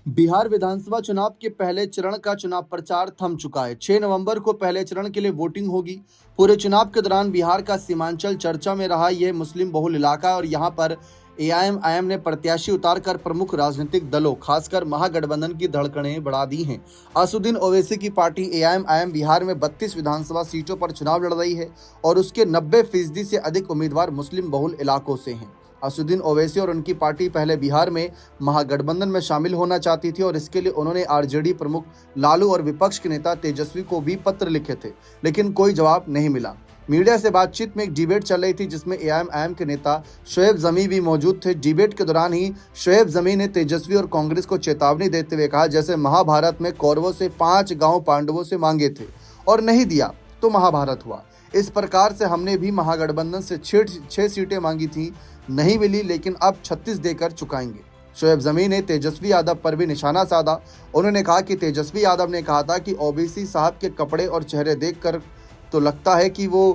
बिहार विधानसभा चुनाव के पहले चरण का चुनाव प्रचार थम चुका है। 6 नवंबर को पहले चरण के लिए वोटिंग होगी। पूरे चुनाव के दौरान बिहार का सीमांचल चर्चा में रहा। यह मुस्लिम बहुल इलाका है और यहां पर एआईएमआईएम ने प्रत्याशी उतारकर प्रमुख राजनीतिक दलों खासकर महागठबंधन की धड़कनें बढ़ा दी हैं। असदुद्दीन ओवैसी की पार्टी एआईएमआईएम बिहार में 32 विधानसभा सीटों पर चुनाव लड़ रही है और उसके 90% से अधिक उम्मीदवार मुस्लिम बहुल इलाकों से हैं। असदुद्दीन ओवैसी और उनकी पार्टी पहले बिहार में महागठबंधन में शामिल होना चाहती थी और इसके लिए उन्होंने आरजेडी प्रमुख लालू और विपक्ष के नेता तेजस्वी को भी पत्र लिखे थे, लेकिन कोई जवाब नहीं मिला। मीडिया से बातचीत में एक डिबेट चल रही थी जिसमें एआईएमआईएम के नेता शोएब जमी भी मौजूद थे। डिबेट के दौरान ही शोएब जमी ने तेजस्वी और कांग्रेस को चेतावनी देते हुए कहा, जैसे महाभारत में कौरवों से 5 गांव पांडवों से मांगे थे और नहीं दिया तो महाभारत हुआ। इस प्रकार से हमने भी महागठबंधन से 6 सीटें मांगी थी, नहीं मिली, लेकिन अब 36 देकर चुकाएंगे। शोएब जमी ने तेजस्वी यादव पर भी निशाना साधा। उन्होंने कहा कि तेजस्वी यादव ने कहा था कि ओबीसी साहब के कपड़े और चेहरे देखकर तो लगता है कि वो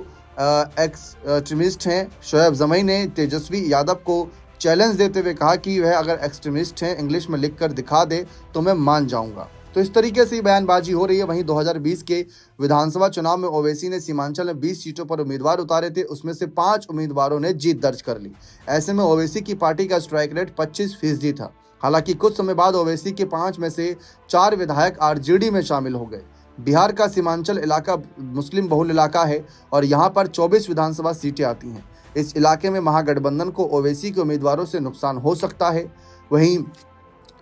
एक्सट्रीमिस्ट हैं। शोएब जमी ने तेजस्वी यादव को चैलेंज देते हुए कहा कि वह अगर एक्सट्रीमिस्ट हैं इंग्लिश में लिखकर दिखा दे तो मैं मान जाऊंगा। तो इस तरीके से बयानबाजी हो रही है। वहीं 2020 के विधानसभा चुनाव में ओवैसी ने सीमांचल में 20 सीटों पर उम्मीदवार उतारे थे, उसमें से 5 उम्मीदवारों ने जीत दर्ज कर ली। ऐसे में ओवैसी की पार्टी का स्ट्राइक रेट 25% था। हालांकि कुछ समय बाद ओवैसी के 5 में से 4 विधायक आरजेडी में शामिल हो गए। बिहार का सीमांचल इलाका मुस्लिम बहुल इलाका है और यहाँ पर 24 विधानसभा सीटें आती हैं। इस इलाके में महागठबंधन को ओवैसी के उम्मीदवारों से नुकसान हो सकता है। वहीं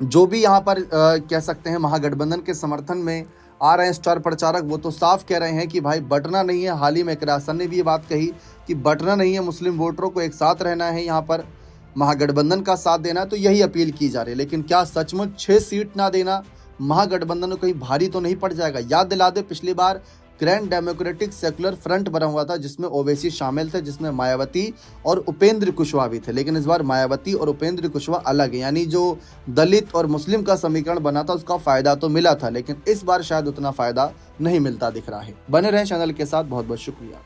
जो भी यहाँ पर कह सकते हैं महागठबंधन के समर्थन में आ रहे हैं स्टार प्रचारक, वो तो साफ कह रहे हैं कि भाई बंटना नहीं है। हाल ही में किरासन ने भी ये बात कही कि बंटना नहीं है, मुस्लिम वोटरों को एक साथ रहना है, यहाँ पर महागठबंधन का साथ देना है, तो यही अपील की जा रही है। लेकिन क्या सचमुच 6 सीट ना देना महागठबंधन को कहीं भारी तो नहीं पड़ जाएगा? याद दिला दे, पिछली बार ग्रैंड डेमोक्रेटिक सेक्युलर फ्रंट बना हुआ था जिसमें ओवैसी शामिल थे, जिसमें मायावती और उपेंद्र कुशवाहा भी थे। लेकिन इस बार मायावती और उपेंद्र कुशवाहा अलग है, यानी जो दलित और मुस्लिम का समीकरण बना था उसका फायदा तो मिला था, लेकिन इस बार शायद उतना फायदा नहीं मिलता दिख रहा है। बने रहें चैनल के साथ। बहुत बहुत शुक्रिया।